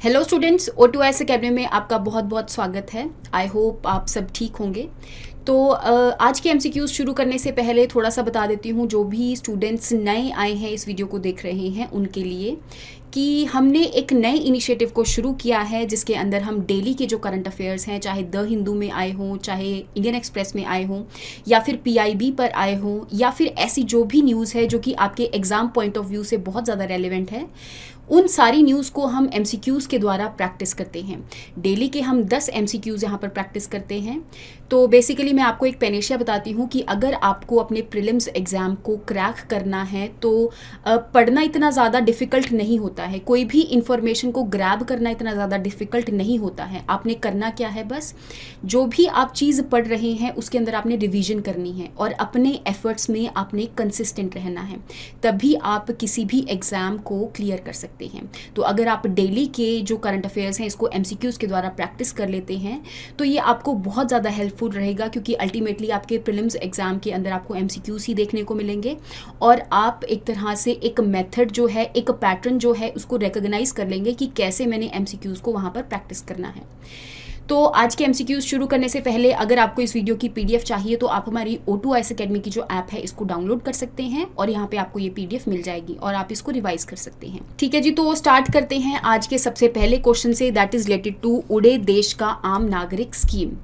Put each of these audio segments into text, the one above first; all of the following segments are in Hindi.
हेलो स्टूडेंट्स, O2S अकेडमी में आपका बहुत बहुत स्वागत है। आई होप आप सब ठीक होंगे। तो आज के MCQs शुरू करने से पहले थोड़ा सा बता देती हूँ जो भी स्टूडेंट्स नए आए हैं इस वीडियो को देख रहे हैं उनके लिए कि हमने एक नए इनिशिएटिव को शुरू किया है जिसके अंदर हम डेली के जो करंट अफेयर्स हैं, चाहे द हिंदू में आए हों, चाहे इंडियन एक्सप्रेस में आए हों, या फिर PIB पर आए हों, या फिर ऐसी जो भी न्यूज़ है जो कि आपके एग्ज़ाम पॉइंट ऑफ व्यू से बहुत ज़्यादा रेलिवेंट है, उन सारी न्यूज़ को हम MCQs के द्वारा प्रैक्टिस करते हैं। डेली के हम 10 MCQs यहाँ पर प्रैक्टिस करते हैं। तो बेसिकली मैं आपको एक पेनेशिया बताती हूँ कि अगर आपको अपने प्रीलिम्स एग्ज़ाम को क्रैक करना है तो पढ़ना इतना ज़्यादा डिफ़िकल्ट नहीं होता है, कोई भी इंफॉर्मेशन को ग्रैब करना इतना ज़्यादा डिफ़िकल्ट नहीं होता है। आपने करना क्या है, बस जो भी आप चीज़ पढ़ रहे हैं उसके अंदर आपने रिवीजन करनी है और अपने एफर्ट्स में आपने कंसिस्टेंट रहना है, तभी आप किसी भी एग्ज़ाम को क्लियर कर सकते हैं। तो अगर आप डेली के जो करंट अफेयर्स हैं इसको MCQs के द्वारा प्रैक्टिस कर लेते हैं तो ये आपको बहुत ज़्यादा हेल्पफुल रहेगा, क्योंकि अल्टीमेटली आपके प्रीलिम्स एग्ज़ाम के अंदर आपको MCQs ही देखने को मिलेंगे और आप एक तरह से एक मेथड जो है, एक पैटर्न जो है उसको रिकॉग्नाइज कर लेंगे कि कैसे मैंने MCQs को वहाँ पर प्रैक्टिस करना है। तो आज के MCQs शुरू करने से पहले अगर आपको इस वीडियो की PDF चाहिए तो आप हमारी O2S अकेडमी की जो ऐप है इसको डाउनलोड कर सकते हैं और यहाँ पे आपको ये PDF मिल जाएगी और आप इसको रिवाइज कर सकते हैं। ठीक है जी, तो स्टार्ट करते हैं आज के सबसे पहले क्वेश्चन से, दैट इज रिलेटेड टू उड़े देश का आम नागरिक स्कीम।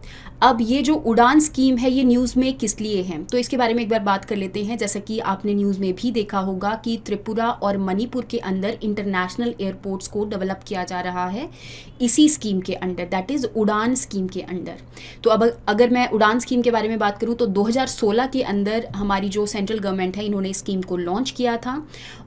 अब ये जो उड़ान स्कीम है ये न्यूज़ में किस लिए है, तो इसके बारे में एक बार बात कर लेते हैं। जैसा कि आपने न्यूज़ में भी देखा होगा कि त्रिपुरा और मणिपुर के अंदर इंटरनेशनल एयरपोर्ट्स को डेवलप किया जा रहा है इसी स्कीम के अंडर, दैट इज़ उड़ान स्कीम के अंडर। तो अब अगर मैं उड़ान स्कीम के बारे में बात करूँ तो 2016 के अंदर हमारी जो सेंट्रल गवर्नमेंट है इन्होंने इस स्कीम को लॉन्च किया था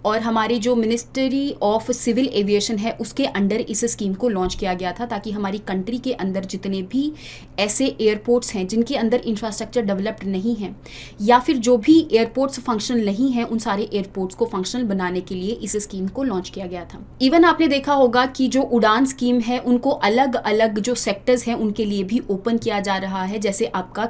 और हमारी जो मिनिस्ट्री ऑफ सिविल एविएशन है उसके अंडर इस स्कीम को लॉन्च किया गया था, ताकि हमारी कंट्री के अंदर जितने भी ऐसे एयरपोर्ट्स हैं जिनके अंदर इंफ्रास्ट्रक्चर डेवलप्ड नहीं है या फिर जो भी एयरपोर्ट्स फंक्शनल नहीं है, उन सारे एयरपोर्ट्स को फंक्शनल बनाने के लिए इस स्कीम को लॉन्च किया गया था। इवन आपने देखा होगा कि जो उड़ान स्कीम है उनको अलग अलग जो सेक्टर्स हैं उनके लिए भी ओपन किया जा रहा है। जैसे आपका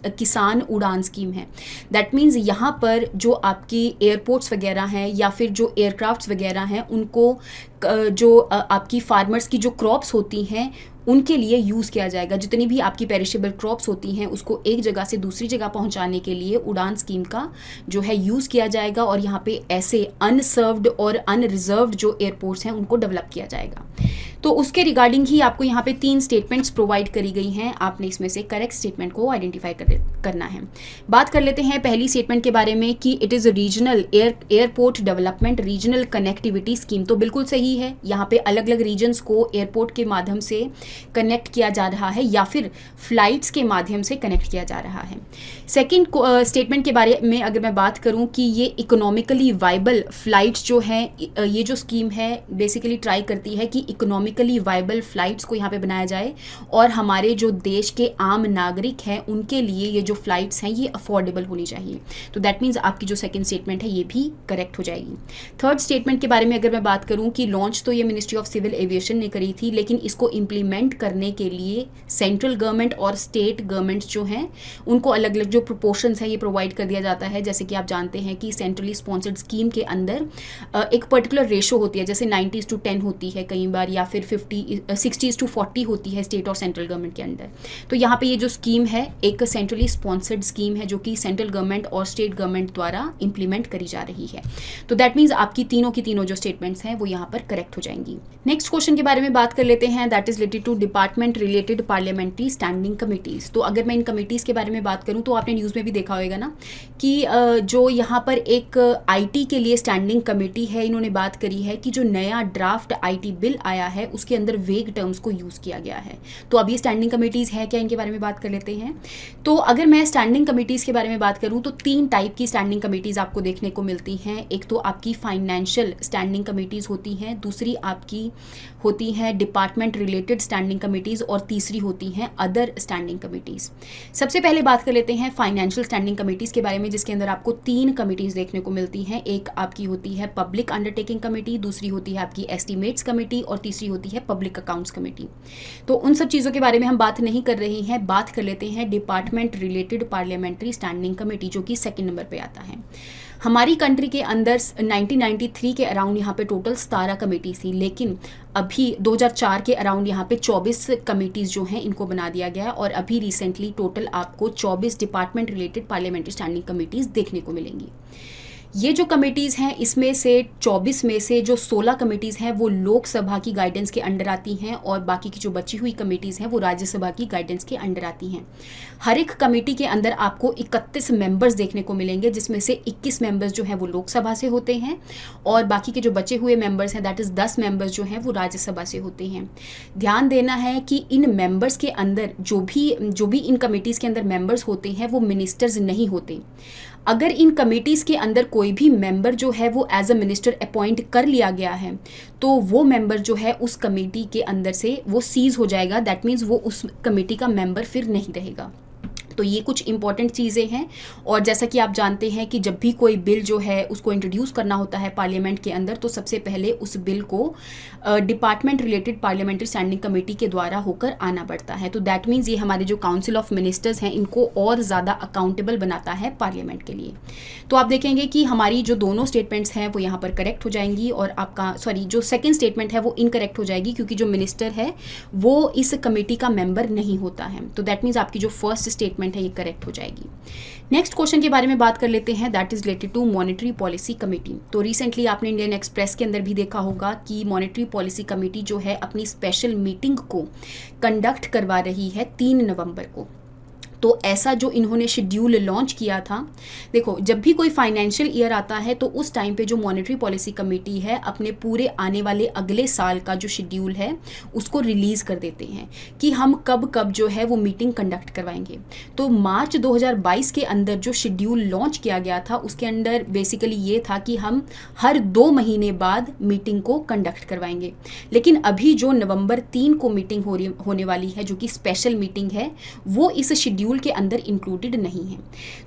किसान उड़ान स्कीम है, दैट मीन्स यहाँ पर जो आपकी एयरपोर्ट्स वगैरह हैं या फिर जो एयरक्राफ्ट्स वगैरह हैं उनको जो आपकी फार्मर्स की जो क्रॉप्स होती हैं उनके लिए यूज़ किया जाएगा। जितनी भी आपकी पेरिशेबल क्रॉप्स होती हैं उसको एक जगह से दूसरी जगह पहुंचाने के लिए उड़ान स्कीम का जो है यूज़ किया जाएगा और यहाँ पे ऐसे अनसर्व्ड और अनरिजर्व्ड जो एयरपोर्ट्स हैं उनको डेवलप किया जाएगा। तो उसके रिगार्डिंग ही आपको यहाँ पे 3 स्टेटमेंट्स प्रोवाइड करी गई हैं, आपने इसमें से करेक्ट स्टेटमेंट को आइडेंटिफाई करना है। बात कर लेते हैं पहली स्टेटमेंट के बारे में कि it is regional airport development regional connectivity scheme. तो बिल्कुल सही है, यहाँ पे अलग अलग रीजन्स को एयरपोर्ट के माध्यम से कनेक्ट किया जा रहा है या फिर फ्लाइट्स के माध्यम से कनेक्ट किया जा रहा है। सेकेंड स्टेटमेंट के बारे में अगर मैं बात करूं कि ये इकोनॉमिकली वाइबल फ्लाइट्स जो हैं, ये जो स्कीम है बेसिकली ट्राई करती है कि इकोनॉमिकली वाइबल फ्लाइट्स को यहाँ पे बनाया जाए और हमारे जो देश के आम नागरिक हैं उनके लिए ये जो फ्लाइट्स हैं ये अफोर्डेबल होनी चाहिए। तो दैट मीन्स आपकी जो सेकेंड स्टेटमेंट है ये भी करेक्ट हो जाएगी। थर्ड स्टेटमेंट के बारे में अगर मैं बात करूँ कि लॉन्च तो ये मिनिस्ट्री ऑफ सिविल एविएशन ने करी थी, लेकिन इसको इम्प्लीमेंट करने के लिए सेंट्रल गवर्नमेंट और स्टेट गवर्नमेंट्स जो हैं उनको अलग अलग जो प्रोपोर्शंस है ये प्रोवाइड कर दिया जाता है। जैसे कि आप जानते हैं कि सेंट्रली स्पॉन्सर्ड स्कीम के अंदर एक पर्टिकुलर रेशो होती है, जैसे 90:10 होती है कई बार, या फिर 60:40 होती है स्टेट और सेंट्रल गवर्नमेंट के अंदर। तो यहाँ पे ये जो स्कीम है एक सेंट्रली स्पॉन्सर्ड स्कीम है जो कि सेंट्रल गवर्नमेंट और स्टेट गवर्नमेंट द्वारा इंप्लीमेंट करी जा रही है। तो दैट मीन्स आपकी तीनों की तीनों जो स्टेटमेंट्स हैं वो यहाँ पर करेक्ट हो जाएंगी। नेक्स्ट क्वेश्चन के बारे में बात कर लेते हैं, that is related to department related parliamentary standing committees. तो अगर मैं इन कमिटीज़ के बारे में बात करूं तो आपने न्यूज़ में भी देखा होगा ना कि जो यहाँ पर एक IT के लिए स्टैंडिंग कमेटी है, इन्होंने बात करी है कि जो नया ड्राफ्ट IT बिल आया है उसके अंदर वेग टर्म्स को यूज़ किया गया है। तो अब ये स्टैंडिंग कमेटीज़ है क्या, इनके बारे में बात कर लेते हैं। तो अगर मैं स्टैंडिंग कमेटीज़ के बारे में बात करूँ तो 3 टाइप की स्टैंडिंग कमेटीज़ आपको देखने को मिलती हैं। एक तो आपकी फाइनेंशियल स्टैंडिंग कमेटीज़ होती हैं, दूसरी आपकी होती हैं डिपार्टमेंट रिलेटेड स्टैंडिंग कमेटीज़ और तीसरी होती हैं अदर स्टैंडिंग कमेटीज़। सबसे पहले बात कर लेते हैं फाइनेंशियल स्टैंडिंग कमेटीज़ के बारे में, जिसके अंदर आपको 3 कमेटीज़ देखने को मिलती हैं। एक आपकी होती है पब्लिक अंडरटेकिंग कमेटी, दूसरी होती है आपकी एस्टीमेट्स कमेटी और तीसरी होती है पब्लिक अकाउंट्स कमेटी। तो उन सब चीज़ों के बारे में हम बात नहीं कर रहे हैं, बात कर लेते हैं department related parliamentary standing committee जो कि 2nd नंबर पर आता है। हमारी कंट्री के अंदर 1993 के अराउंड यहाँ पे टोटल 17 कमेटी थी, लेकिन अभी 2004 के अराउंड यहाँ पे 24 कमेटीज़ जो हैं इनको बना दिया गया है और अभी रिसेंटली टोटल आपको 24 department related parliamentary standing committees देखने को मिलेंगी। ये जो कमेटीज़ हैं इसमें से 24 में से जो 16 कमेटीज़ हैं वो लोकसभा की गाइडेंस के अंडर आती हैं और बाकी की जो बची हुई कमेटीज़ हैं वो राज्यसभा की गाइडेंस के अंडर आती हैं। हर एक कमेटी के अंदर आपको 31 मेंबर्स देखने को मिलेंगे, जिसमें से 21 मेंबर्स जो हैं वो लोकसभा से होते हैं और बाकी के जो बचे हुए मेंबर्स हैं दैट इज़ 10 मेंबर्स जो हैं वो राज्यसभा से होते हैं। ध्यान देना है कि इन मेंबर्स के अंदर जो भी इन कमेटीज़ के अंदर मेंबर्स होते हैं वो मिनिस्टर्स नहीं होते। अगर इन कमेटीज़ के अंदर कोई भी मेंबर जो है वो एज अ मिनिस्टर अपॉइंट कर लिया गया है तो वो मेंबर जो है उस कमेटी के अंदर से वो सीज हो जाएगा, दैट मीन्स वो उस कमेटी का मेंबर फिर नहीं रहेगा। तो ये कुछ इंपॉर्टेंट चीज़ें हैं और जैसा कि आप जानते हैं कि जब भी कोई बिल जो है उसको इंट्रोड्यूस करना होता है पार्लियामेंट के अंदर तो सबसे पहले उस बिल को department related parliamentary standing committee के द्वारा होकर आना पड़ता है। तो दैट मीन्स ये हमारे जो काउंसिल ऑफ मिनिस्टर्स हैं इनको और ज़्यादा अकाउंटेबल बनाता है पार्लियामेंट के लिए। तो आप देखेंगे कि हमारी जो दोनों स्टेटमेंट्स हैं वो यहाँ पर करेक्ट हो जाएंगी और आपका जो सेकेंड स्टेटमेंट है वो इनकरेक्ट हो जाएगी क्योंकि जो मिनिस्टर है वो इस कमेटी का मेंबर नहीं होता है। तो दैट मीन्स आपकी जो फर्स्ट स्टेटमेंट है ये करेक्ट हो जाएगी। नेक्स्ट क्वेश्चन के बारे में बात कर लेते हैं, that is related to monetary policy committee. तो रिसेंटली आपने इंडियन एक्सप्रेस के अंदर भी देखा होगा कि मॉनेटरी पॉलिसी कमेटी जो है अपनी स्पेशल मीटिंग को कंडक्ट करवा रही है 3 नवंबर को। तो ऐसा जो इन्होंने शेड्यूल लॉन्च किया था, देखो जब भी कोई फाइनेंशियल ईयर आता है तो उस टाइम पे जो मॉनेटरी पॉलिसी कमेटी है अपने पूरे आने वाले अगले साल का जो शेड्यूल है उसको रिलीज़ कर देते हैं कि हम कब कब जो है वो मीटिंग कंडक्ट करवाएंगे। तो मार्च 2022 के अंदर जो शेड्यूल लॉन्च किया गया था उसके अंदर बेसिकली ये था कि हम हर 2 महीने बाद मीटिंग को कंडक्ट करवाएंगे, लेकिन अभी जो नवंबर 3 को मीटिंग होने वाली है जो कि स्पेशल मीटिंग है वो इस शेड्यूल के अंदर इंक्लूडेड नहीं है।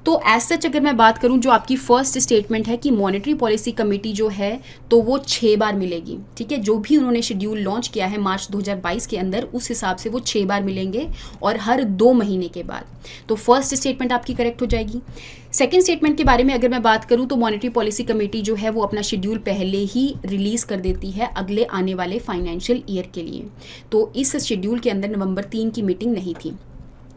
तो एज सच अगर मैं बात करूं जो आपकी फर्स्ट स्टेटमेंट है कि मॉनेटरी पॉलिसी कमेटी जो है तो वो 6 बार मिलेगी, ठीक है। जो भी उन्होंने शेड्यूल लॉन्च किया है मार्च 2022 के अंदर उस हिसाब से वो 6 बार मिलेंगे और हर 2 महीने के बाद। तो फर्स्ट स्टेटमेंट आपकी करेक्ट हो जाएगी। सेकेंड स्टेटमेंट के बारे में अगर मैं बात करूं तो मॉनेटरी पॉलिसी कमेटी जो है वो अपना शेड्यूल पहले ही रिलीज़ कर देती है अगले आने वाले फाइनेंशियल ईयर के लिए। तो इस शेड्यूल के अंदर नवंबर 3 की मीटिंग नहीं थी।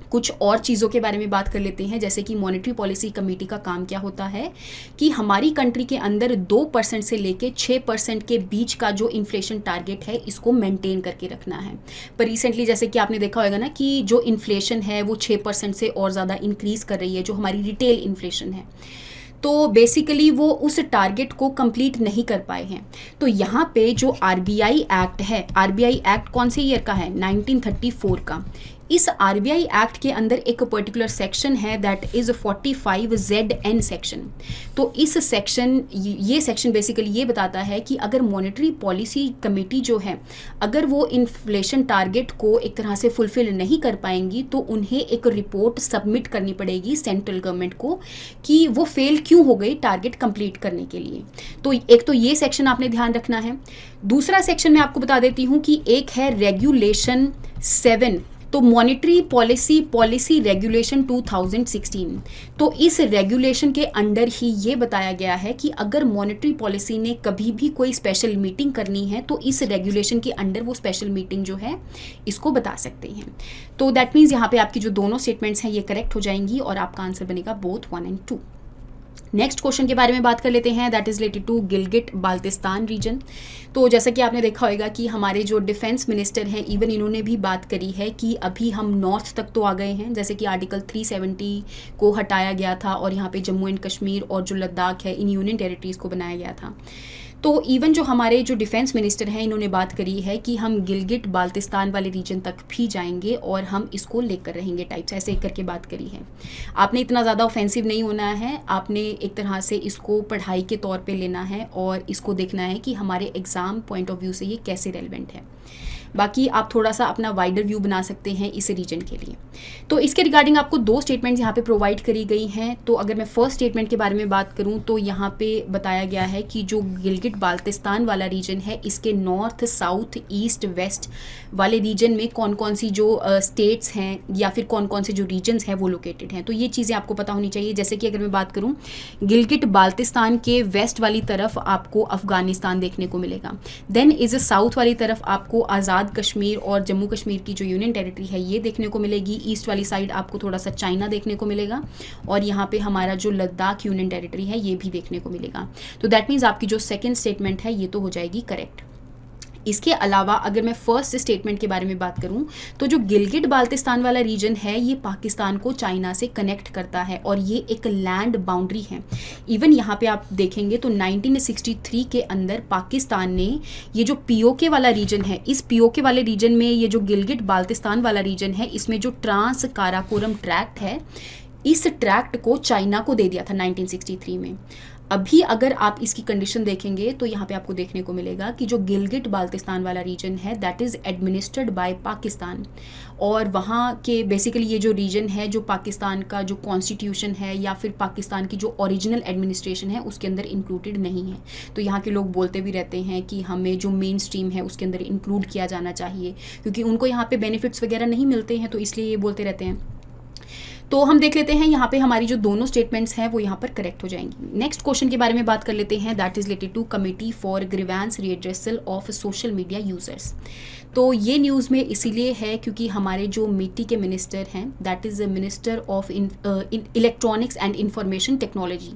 कुछ और चीज़ों के बारे में बात कर लेते हैं, जैसे कि मॉनेटरी पॉलिसी कमेटी का काम क्या होता है कि हमारी कंट्री के अंदर 2% से लेके 6% के बीच का जो इन्फ्लेशन टारगेट है इसको मेंटेन करके रखना है। पर रिसेंटली जैसे कि आपने देखा होगा ना कि जो इन्फ्लेशन है वो 6% से और ज़्यादा इंक्रीज़ कर रही है, जो हमारी रिटेल इन्फ्लेशन है। तो बेसिकली वो उस टारगेट को कंप्लीट नहीं कर पाए हैं। तो यहाँ पे जो आरबीआई एक्ट है, आरबीआई एक्ट कौन से ईयर का है? 1934 का। इस आरबीआई एक्ट के अंदर एक पर्टिकुलर सेक्शन है दैट इज़ 45ZN सेक्शन। तो इस सेक्शन ये सेक्शन बेसिकली ये बताता है कि अगर मॉनेटरी पॉलिसी कमेटी जो है अगर वो इन्फ्लेशन टारगेट को एक तरह से फुलफिल नहीं कर पाएंगी तो उन्हें एक रिपोर्ट सबमिट करनी पड़ेगी सेंट्रल गवर्नमेंट को कि वो फेल क्यों हो गई टारगेट कंप्लीट करने के लिए। तो एक तो ये सेक्शन आपने ध्यान रखना है। दूसरा सेक्शन मैं आपको बता देती हूँ कि एक है रेगुलेशन 7, तो मॉनेटरी पॉलिसी रेगुलेशन 2016। तो इस रेगुलेशन के अंडर ही ये बताया गया है कि अगर मॉनेटरी पॉलिसी ने कभी भी कोई स्पेशल मीटिंग करनी है तो इस रेगुलेशन के अंडर वो स्पेशल मीटिंग जो है इसको बता सकते हैं। तो दैट मीन्स यहाँ पे आपकी जो दोनों स्टेटमेंट्स हैं ये करेक्ट हो जाएंगी और आपका आंसर बनेगा बोथ 1 और 2। नेक्स्ट क्वेश्चन के बारे में बात कर लेते हैं, that is related to Gilgit Baltistan region. तो जैसा कि आपने देखा होगा कि हमारे जो डिफेंस मिनिस्टर हैं इवन इन्होंने भी बात करी है कि अभी हम नॉर्थ तक तो आ गए हैं, जैसे कि आर्टिकल 370 को हटाया गया था और यहाँ पे जम्मू एंड कश्मीर और जो लद्दाख है इन यूनियन टेरिटरीज़ को बनाया गया था। तो इवन जो हमारे जो डिफेंस मिनिस्टर हैं इन्होंने बात करी है कि हम गिलगिट बाल्टिस्तान वाले रीजन तक भी जाएंगे और हम इसको लेकर रहेंगे टाइप्स, ऐसे करके बात करी है। आपने इतना ज़्यादा ऑफेंसिव नहीं होना है, आपने एक तरह से इसको पढ़ाई के तौर पे लेना है और इसको देखना है कि हमारे एग्ज़ाम पॉइंट ऑफ व्यू से ये कैसे रेलिवेंट है। बाकी आप थोड़ा सा अपना वाइडर व्यू बना सकते हैं इस रीजन के लिए। तो इसके रिगार्डिंग आपको 2 स्टेटमेंट्स यहाँ पे प्रोवाइड करी गई हैं। तो अगर मैं फर्स्ट स्टेटमेंट के बारे में बात करूँ तो यहाँ पे बताया गया है कि जो गिलगिट बाल्टिस्तान वाला रीजन है, इसके नॉर्थ, साउथ, ईस्ट, वेस्ट वाले रीजन में कौन कौन सी जो स्टेट्स हैं या फिर कौन कौन से जो रीजन्स हैं वो लोकेटेड हैं। तो ये चीज़ें आपको पता होनी चाहिए। जैसे कि अगर मैं बात करूँ, गिलगिट बाल्टिस्तान के वेस्ट वाली तरफ आपको अफगानिस्तान देखने को मिलेगा। देन इज साउथ वाली तरफ आपको आज़ाद कश्मीर और जम्मू कश्मीर की जो यूनियन टेरिटरी है ये देखने को मिलेगी। ईस्ट वाली साइड आपको थोड़ा सा चाइना देखने को मिलेगा और यहाँ पे हमारा जो लद्दाख यूनियन टेरिटरी है ये भी देखने को मिलेगा। तो दैट मीन्स आपकी जो सेकेंड स्टेटमेंट है ये तो हो जाएगी करेक्ट। इसके अलावा अगर मैं फर्स्ट स्टेटमेंट के बारे में बात करूं तो जो गिलगिट बाल्टिस्तान वाला रीजन है ये पाकिस्तान को चाइना से कनेक्ट करता है और ये एक लैंड बाउंड्री है। इवन यहाँ पे आप देखेंगे तो 1963 के अंदर पाकिस्तान ने ये जो पीओके वाला रीजन है, इस पीओके वाले रीजन में ये जो गिलगिट बाल्टिस्तान वाला रीजन है, इसमें जो ट्रांस काराकोरम ट्रैक्ट है, इस ट्रैक्ट को चाइना को दे दिया था 1963 में। अभी अगर आप इसकी कंडीशन देखेंगे तो यहाँ पे आपको देखने को मिलेगा कि जो गिलगिट बाल्टिस्तान वाला रीजन है that is administered by Pakistan, और वहाँ के बेसिकली ये जो रीजन है जो पाकिस्तान का जो कॉन्स्टिट्यूशन है या फिर पाकिस्तान की जो ओरिजिनल एडमिनिस्ट्रेशन है उसके अंदर इंक्लूडेड नहीं है। तो यहाँ के लोग बोलते भी रहते हैं कि हमें जो मेन स्ट्रीम है उसके अंदर इंक्लूड किया जाना चाहिए, क्योंकि उनको यहाँ पे बेनिफिट्स वगैरह नहीं मिलते हैं, तो इसलिए ये बोलते रहते हैं। तो हम देख लेते हैं यहाँ पे हमारी जो दोनों स्टेटमेंट्स हैं वो यहाँ पर करेक्ट हो जाएंगी। नेक्स्ट क्वेश्चन के बारे में बात कर लेते हैं, that is related to committee for grievance redressal of social media users. तो ये न्यूज़ में इसीलिए है क्योंकि हमारे जो मिट्टी के मिनिस्टर हैं that is minister of electronics and information technology,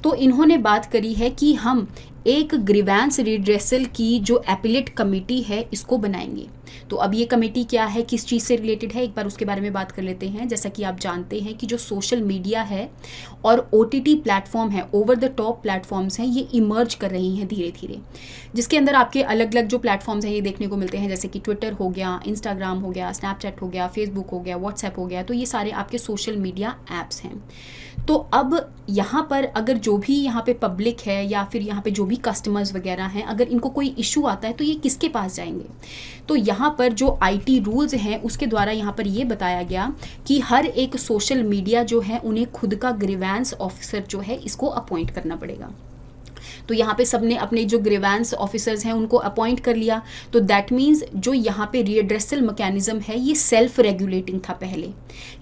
तो इन्होंने बात करी है कि हम एक ग्रीवेंस रिड्रेसल की जो एपिलेट कमेटी है इसको बनाएंगे। तो अब ये कमेटी क्या है, किस चीज़ से रिलेटेड है, एक बार उसके बारे में बात कर लेते हैं। जैसा कि आप जानते हैं कि जो सोशल मीडिया है और OTT प्लेटफॉर्म है, ओवर द टॉप प्लेटफॉर्म्स हैं, ये इमर्ज कर रही हैं धीरे धीरे, जिसके अंदर आपके अलग अलग जो प्लेटफॉर्म्स हैं ये देखने को मिलते हैं, जैसे कि ट्विटर हो गया, इंस्टाग्राम हो गया, स्नैपचैट हो गया, फेसबुक हो गया, व्हाट्सएप हो गया। तो ये सारे आपके सोशल मीडिया ऐप्स हैं। तो अब यहाँ पर अगर जो भी यहाँ पे पब्लिक है या फिर यहाँ पे जो भी कस्टमर्स वगैरह हैं, अगर इनको कोई इशू आता है तो ये किसके पास जाएंगे। तो यहाँ पर जो IT रूल्स हैं उसके द्वारा यहाँ पर ये बताया गया कि हर एक सोशल मीडिया जो है उन्हें खुद का ग्रीवेंस ऑफिसर जो है इसको अपॉइंट करना पड़ेगा। तो यहाँ पे सबने अपने जो ग्रीवेंस ऑफिसर्स हैं उनको अपॉइंट कर लिया। तो दैट मीन्स जो यहाँ पे रिएड्रेसल मैकेनिज्म है ये सेल्फ रेगुलेटिंग था पहले,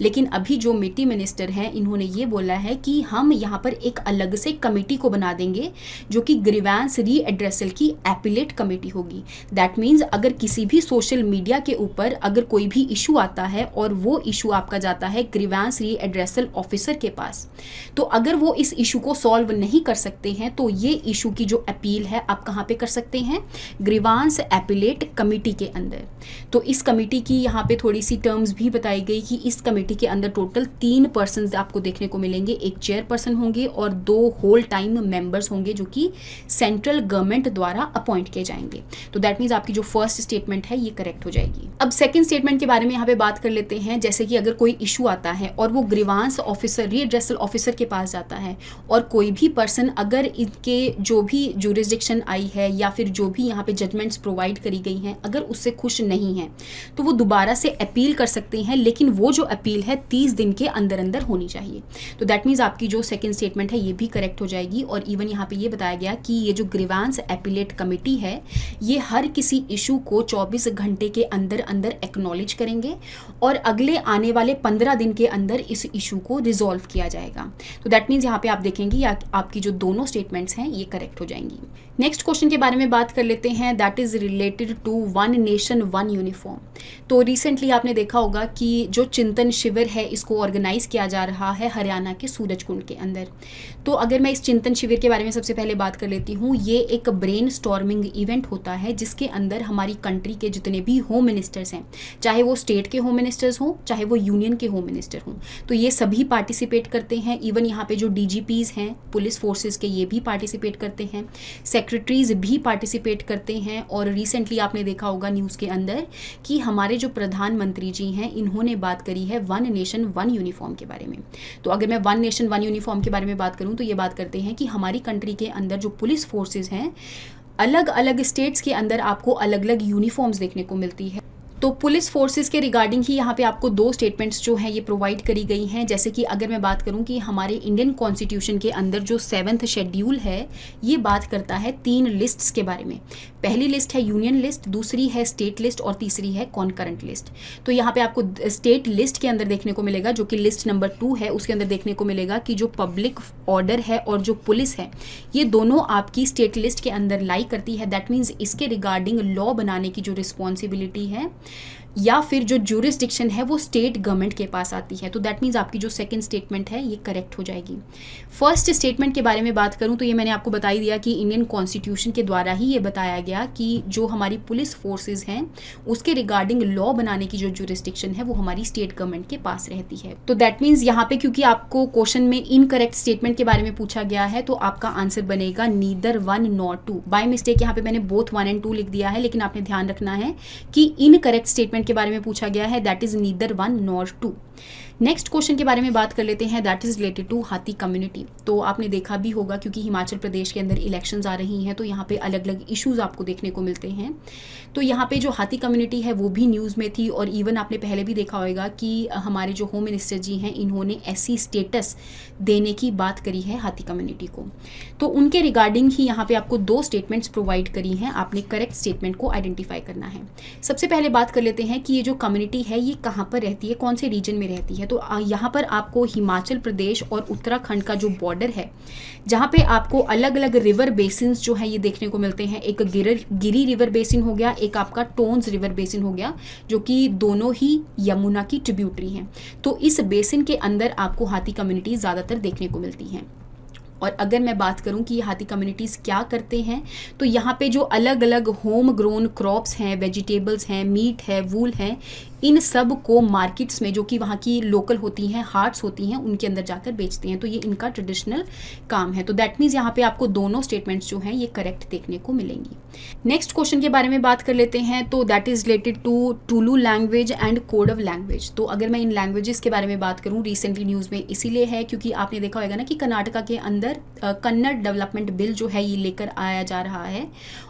लेकिन अभी जो मिट्टी मिनिस्टर हैं इन्होंने ये बोला है कि हम यहाँ पर एक अलग से कमेटी को बना देंगे जो कि ग्रीवेंस रीएड्रेसल की एपिलेट कमेटी होगी। दैट मीन्स अगर किसी भी सोशल मीडिया के ऊपर अगर कोई भी इशू आता है और वो इशू आपका जाता है ग्रीवेंस रीएड्रेसल ऑफिसर के पास, तो अगर वो इस इशू को सॉल्व नहीं कर सकते हैं तो ये इशू की जो अपील है आप कहाँ पे कर सकते हैं, ग्रीवेंस एपिलेट कमेटी के अंदर। तो इस कमेटी की यहाँ पे थोड़ी सी टर्म्स भी बताई गई कि इस कमेटी के अंदर टोटल 3 पर्सन आपको देखने को मिलेंगे, एक चेयरपर्सन होंगे और 2 होल टाइम मेंबर्स होंगे जो कि सेंट्रल गवर्नमेंट द्वारा अपॉइंट किए जाएंगे। तो दैट मीन्स आपकी जो फर्स्ट स्टेटमेंट है ये करेक्ट हो जाएगी। अब सेकेंड स्टेटमेंट के बारे में यहाँ पे बात कर लेते हैं। जैसे कि अगर कोई इशू आता है और वो ग्रीवेंस ऑफिसर रीएड्रेसल ऑफिसर के पास जाता है और कोई भी पर्सन अगर इनके जो भी जुरिस्डिक्शन आई है या फिर जो भी यहाँ पे जजमेंट्स प्रोवाइड करी गई हैं अगर उससे खुश नहीं है तो वो दोबारा से अपील कर सकते हैं, लेकिन वो जो अपील है 30 दिन के अंदर अंदर होनी चाहिए। तो दैट मीन्स आपकी जो सेकंड स्टेटमेंट है ये भी करेक्ट हो जाएगी। और इवन यहाँ पे ये बताया गया कि ये जो ग्रीवेंस एपिलेट कमेटी है ये हर किसी इशू को 24 घंटे के अंदर अंदर एक्नॉलेज करेंगे और अगले आने वाले 15 दिन के अंदर इस इशू को रिजॉल्व किया जाएगा। तो दैट मीन्स यहाँ पे आप देखेंगे आपकी जो दोनों स्टेटमेंट्स हैं ये करेक्ट हो जाएंगी। नेक्स्ट क्वेश्चन के बारे में बात कर लेते हैं, that is related to one nation one uniform. तो रिसेंटली आपने देखा होगा कि जो चिंतन शिविर है इसको ऑर्गेनाइज किया जा रहा है हरियाणा के सूरजकुंड के अंदर। तो अगर मैं इस चिंतन शिविर के बारे में सबसे पहले बात कर लेती हूँ, ये एक ब्रेन स्टॉर्मिंग इवेंट होता है जिसके अंदर हमारी कंट्री के जितने भी होम मिनिस्टर्स हैं, चाहे वो स्टेट के होम मिनिस्टर्स हों चाहे वो यूनियन के होम मिनिस्टर हों, तो ये सभी पार्टिसिपेट करते हैं। इवन यहाँ पे जो DGPs हैं पुलिस फोर्सेस के ये भी पार्टिसिपेट करते हैं, सेक्रेटरीज भी पार्टिसिपेट करते हैं। और रिसेंटली आपने देखा होगा न्यूज़ के अंदर कि हमारे जो प्रधानमंत्री जी हैं इन्होंने बात करी है वन नेशन वन यूनिफॉर्म के बारे में। तो अगर मैं वन नेशन वन यूनिफॉर्म के बारे में बात करूं तो ये बात करते हैं कि हमारी कंट्री के अंदर जो पुलिस फोर्सेस हैं अलग अलग स्टेट्स के अंदर आपको अलग अलग यूनिफॉर्म्स देखने को मिलती है। तो पुलिस फोर्सेस के रिगार्डिंग ही यहाँ पे आपको 2 स्टेटमेंट्स जो हैं ये प्रोवाइड करी गई हैं। जैसे कि अगर मैं बात करूँ कि हमारे इंडियन कॉन्स्टिट्यूशन के अंदर जो 7th शेड्यूल है ये बात करता है 3 लिस्ट्स के बारे में। पहली लिस्ट है यूनियन लिस्ट, दूसरी है स्टेट लिस्ट और तीसरी है कॉन्करेंट लिस्ट। तो यहाँ पे आपको स्टेट लिस्ट के अंदर देखने को मिलेगा, जो कि लिस्ट नंबर 2 है, उसके अंदर देखने को मिलेगा कि जो पब्लिक ऑर्डर है और जो पुलिस है ये दोनों आपकी स्टेट लिस्ट के अंदर लाई करती है। दैट मीन्स इसके रिगार्डिंग लॉ बनाने की जो रिस्पॉन्सिबिलिटी है या फिर जो ज्यूरिसडिक्शन है वो स्टेट गवर्नमेंट के पास आती है। तो दैट मीन्स आपकी जो सेकंड स्टेटमेंट है ये करेक्ट हो जाएगी। फर्स्ट स्टेटमेंट के बारे में बात करूं तो ये मैंने आपको बता ही दिया कि इंडियन कॉन्स्टिट्यूशन के द्वारा ही ये बताया गया कि जो हमारी पुलिस फोर्सेज हैं उसके रिगार्डिंग लॉ बनाने की जो ज्यूरिसडिक्शन है वो हमारी स्टेट गवर्नमेंट के पास रहती है। तो दैट मीन्स यहाँ पे क्योंकि आपको क्वेश्चन में इनकरेक्ट स्टेटमेंट के बारे में पूछा गया है तो आपका आंसर बनेगा नीदर 1 नॉर 2। बाय मिस्टेक यहाँ पे मैंने बोथ 1 and 2 लिख दिया है, लेकिन आपने ध्यान रखना है कि इनकरेक्ट स्टेटमेंट के बारे में पूछा गया है, that is neither 1 nor 2। Next question के बारे में बात कर लेते हैं, दैट इज रिलेटेड टू हाथी कम्युनिटी। तो आपने देखा भी होगा क्योंकि हिमाचल प्रदेश के अंदर इलेक्शंस आ रही हैं तो यहाँ पे अलग अलग इश्यूज आपको देखने को मिलते हैं। तो यहाँ पे जो हाथी कम्युनिटी है वो भी न्यूज़ में थी और इवन आपने पहले भी देखा होगा कि हमारे जो होम मिनिस्टर जी हैं इन्होंने SC स्टेटस देने की बात करी है हाथी कम्युनिटी को। तो उनके रिगार्डिंग ही यहाँ पे आपको 2 स्टेटमेंट्स प्रोवाइड करी हैं, आपने करेक्ट स्टेटमेंट को आइडेंटिफाई करना है। सबसे पहले बात कर लेते हैं कि ये जो कम्युनिटी है ये कहाँ पर रहती है, कौन से रीजन में रहती है। तो यहाँ पर आपको हिमाचल प्रदेश और उत्तराखंड का जो बॉर्डर है जहाँ पे आपको अलग अलग रिवर बेसिन्स जो है ये देखने को मिलते हैं। एक गिरी रिवर बेसिन हो गया, एक आपका टोन्स रिवर बेसिन हो गया, जो कि दोनों ही यमुना की ट्रिब्यूटरी हैं। तो इस बेसिन के अंदर आपको हाथी कम्युनिटी ज़्यादातर देखने को मिलती हैं। और अगर मैं बात करूं कि ये हाथी कम्युनिटीज़ क्या करते हैं तो यहाँ पे जो अलग अलग होम ग्रोन क्रॉप्स हैं, वेजिटेबल्स हैं, मीट है, वूल है, इन सब को मार्केट्स में जो कि वहाँ की लोकल होती हैं, हार्ट्स होती हैं, उनके अंदर जाकर बेचते हैं। तो ये इनका ट्रेडिशनल काम है। तो दैट मीन्स यहाँ पे आपको दोनों स्टेटमेंट्स जो हैं ये करेक्ट देखने को मिलेंगी। नेक्स्ट क्वेश्चन के बारे में बात कर लेते हैं, तो that is related to Tulu language and code of language. तो अगर मैं इन लैंग्वेजेस के बारे में बात करूँ, रिसेंटली न्यूज़ में इसीलिए है क्योंकि आपने देखा होगा ना कि कर्नाटका के अंदर कन्नड़ डेवलपमेंट बिल जो है ये लेकर आया जा रहा है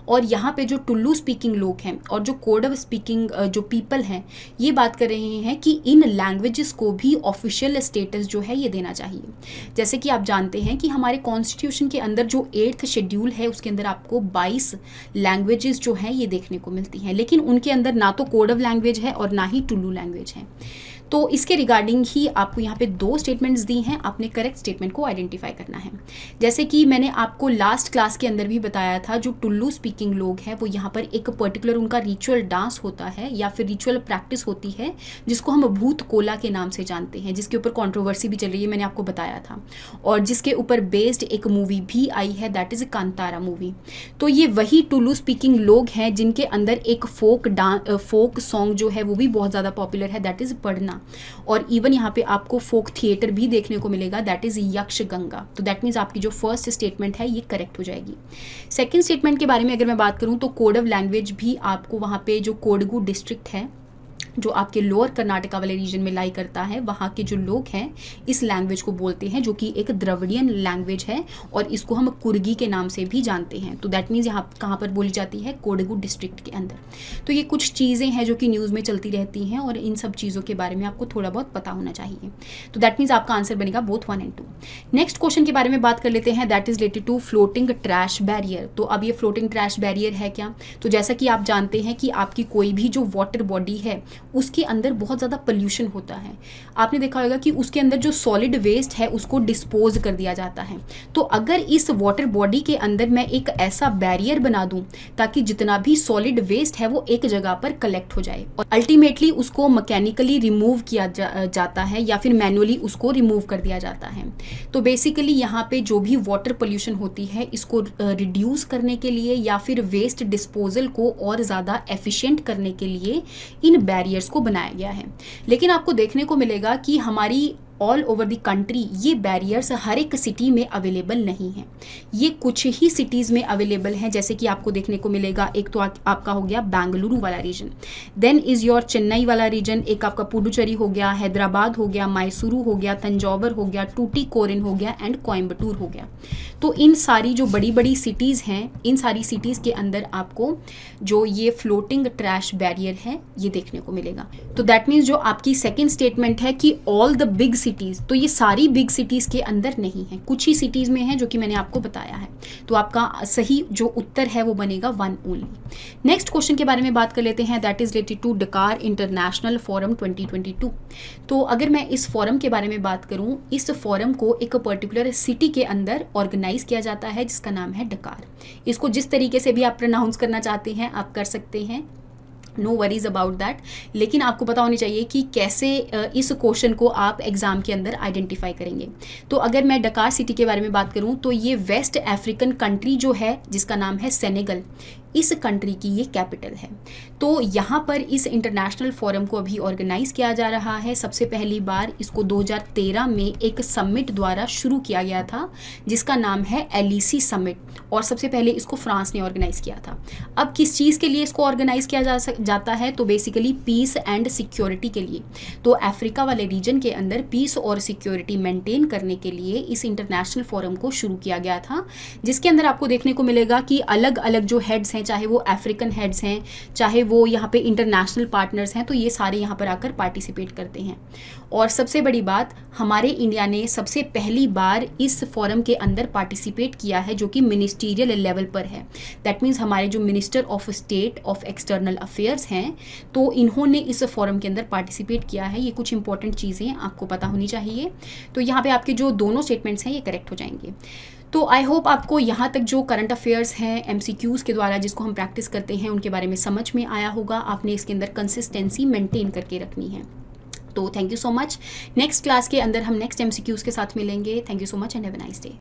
और यहाँ पे जो टुल्लू स्पीकिंग लोग हैं और जो कोड ऑफ स्पीकिंग जो पीपल हैं ये बात कर रहे हैं कि इन लैंग्वेजेस को भी ऑफिशियल स्टेटस जो है ये देना चाहिए। जैसे कि आप जानते हैं कि हमारे कॉन्स्टिट्यूशन के अंदर जो 8th शेड्यूल है उसके अंदर आपको 22 लैंग्वेजेस जो हैं ये देखने को मिलती हैं, लेकिन उनके अंदर ना तो कोड ऑफ लैंग्वेज है और ना ही टुल्लू लैंग्वेज है। तो इसके रिगार्डिंग ही आपको यहाँ पे 2 स्टेटमेंट्स दी हैं, आपने करेक्ट स्टेटमेंट को आइडेंटिफाई करना है। जैसे कि मैंने आपको लास्ट क्लास के अंदर भी बताया था, जो टुल्लू स्पीकिंग लोग हैं वो यहाँ पर एक पर्टिकुलर उनका रिचुअल डांस होता है या फिर रिचुअल प्रैक्टिस होती है जिसको हम भूत कोला के नाम से जानते हैं, जिसके ऊपर कॉन्ट्रोवर्सी भी चल रही है, मैंने आपको बताया था, और जिसके ऊपर बेस्ड एक मूवी भी आई है, दैट इज कांतारा मूवी। तो ये वही टुल्लू स्पीकिंग लोग हैं जिनके अंदर एक फोक सॉन्ग जो है वो भी बहुत ज़्यादा पॉपुलर है, दैट इज पढ़ना। और इवन यहाँ पे आपको फोक थिएटर भी देखने को मिलेगा, दैट इज यक्ष गंगा। तो दैट मीन्स आपकी जो फर्स्ट स्टेटमेंट है ये करेक्ट हो जाएगी। सेकंड स्टेटमेंट के बारे में अगर मैं बात करूँ तो कोड ऑफ लैंग्वेज भी आपको वहाँ पे जो कोडगू डिस्ट्रिक्ट है जो आपके लोअर कर्नाटका वाले रीजन में लाई करता है, वहाँ के जो लोग हैं इस लैंग्वेज को बोलते हैं, जो कि एक द्रविडियन लैंग्वेज है और इसको हम कुर्गी के नाम से भी जानते हैं। तो दैट मीन्स यहाँ कहाँ पर बोली जाती है, कोडगू डिस्ट्रिक्ट के अंदर। तो ये कुछ चीज़ें हैं जो कि न्यूज़ में चलती रहती हैं और इन सब चीज़ों के बारे में आपको थोड़ा बहुत पता होना चाहिए। तो दैट मीन्स आपका आंसर बनेगा बोथ 1 and 2। नेक्स्ट क्वेश्चन के बारे में बात कर लेते हैं, that is related to floating trash barrier. तो अब ये फ्लोटिंग ट्रैश बैरियर है क्या? तो जैसा कि आप जानते हैं कि आपकी कोई भी जो वाटर बॉडी है उसके अंदर बहुत ज़्यादा पोल्यूशन होता है। आपने देखा होगा कि उसके अंदर जो सॉलिड वेस्ट है उसको डिस्पोज कर दिया जाता है। तो अगर इस वाटर बॉडी के अंदर मैं एक ऐसा बैरियर बना दूं ताकि जितना भी सॉलिड वेस्ट है वो एक जगह पर कलेक्ट हो जाए और अल्टीमेटली उसको मैकेनिकली रिमूव किया जाता है या फिर मैनुअली उसको रिमूव कर दिया जाता है। तो बेसिकली यहाँ पे जो भी वाटर पोल्यूशन होती है इसको रिड्यूस करने के लिए या फिर वेस्ट डिस्पोजल को और ज़्यादा एफिशिएंट करने के लिए इन बैरियर्स को बनाया गया है। लेकिन आपको देखने को मिलेगा कि हमारी ऑल ओवर द कंट्री ये बैरियर्स हर एक सिटी में अवेलेबल नहीं हैं, ये कुछ ही सिटीज़ में अवेलेबल हैं। जैसे कि आपको देखने को मिलेगा, एक तो आपका हो गया बेंगलुरु वाला region, then is your Chennai वाला रीजन, एक आपका पुडुचेरी हो गया, हैदराबाद हो गया, मैसूरू हो गया, तंजौर हो गया, टूटीकोरिन हो गया एंड कोयम्बटूर हो गया। तो इन सारी जो बड़ी बड़ी सिटीज़ हैं, इन सारी सिटीज़ के अंदर आपको जो ये फ्लोटिंग ट्रैश बैरियर है ये देखने को मिलेगा। तो दैट मीन्स जो आपकी सेकेंड स्टेटमेंट है कि ऑल द बिग सिटीज़, तो ये सारी बिग सिटीज़ के अंदर नहीं है, कुछ ही सिटीज़ में है जो कि मैंने आपको बताया है। तो आपका सही जो उत्तर है वो बनेगा 1 ओनली। नेक्स्ट क्वेश्चन के बारे में बात कर लेते हैं, दैट इज रिलेटेड टू डकार इंटरनेशनल फोरम 2022। तो अगर मैं इस फोरम के बारे में बात करूं, इस फोरम को एक पर्टिकुलर सिटी के अंदर ऑर्गेनाइज किया जाता है जिसका नाम है डकार। इसको जिस तरीके से भी आप प्रोनाउंस करना चाहते हैं आप कर सकते हैं, नो वरीज अबाउट दैट, लेकिन आपको पता होनी चाहिए कि कैसे इस क्वेश्चन को आप एग्जाम के अंदर आइडेंटिफाई करेंगे। तो अगर मैं डकार सिटी के बारे में बात करूं तो ये वेस्ट अफ्रीकन कंट्री जो है जिसका नाम है सेनेगल, इस कंट्री की ये कैपिटल है। तो यहाँ पर इस इंटरनेशनल फोरम को अभी ऑर्गेनाइज किया जा रहा है। सबसे पहली बार इसको 2013 में एक समिट द्वारा शुरू किया गया था जिसका नाम है एलईसी समिट, और सबसे पहले इसको फ्रांस ने ऑर्गेनाइज किया था। अब किस चीज़ के लिए इसको ऑर्गेनाइज किया जाता है, तो बेसिकली पीस एंड सिक्योरिटी के लिए। तो अफ्रीका वाले रीजन के अंदर पीस और सिक्योरिटी मेंटेन करने के लिए इस इंटरनेशनल फोरम को शुरू किया गया था, जिसके अंदर आपको देखने को मिलेगा कि अलग अलग जो हेड्स हैं, चाहे वो अफ्रीकन हेड्स हैं, चाहे वो यहाँ पे इंटरनेशनल पार्टनर्स हैं, तो ये सारे यहाँ पर आकर पार्टिसिपेट करते हैं। और सबसे बड़ी बात, हमारे इंडिया ने सबसे पहली बार इस फोरम के अंदर पार्टिसिपेट किया है जो कि मिनिस्टीरियल लेवल पर है। दैट मीन्स हमारे जो minister of state of external affairs हैं, तो इन्होंने इस फोरम के अंदर पार्टिसिपेट किया है। ये कुछ इंपॉर्टेंट चीज़ें आपको पता होनी चाहिए। तो यहाँ पे आपके जो दोनों स्टेटमेंट्स हैं ये करेक्ट हो जाएंगे। तो आई होप आपको यहाँ तक जो करंट अफेयर्स हैं एमसीक्यूज़ के द्वारा जिसको हम प्रैक्टिस करते हैं उनके बारे में समझ में आया होगा। आपने इसके अंदर कंसिस्टेंसी मेंटेन करके रखनी है। तो thank you so much. Next class के अंदर हम नेक्स्ट एमसीक्यूज़ के साथ मिलेंगे। Thank you so much and have a nice day.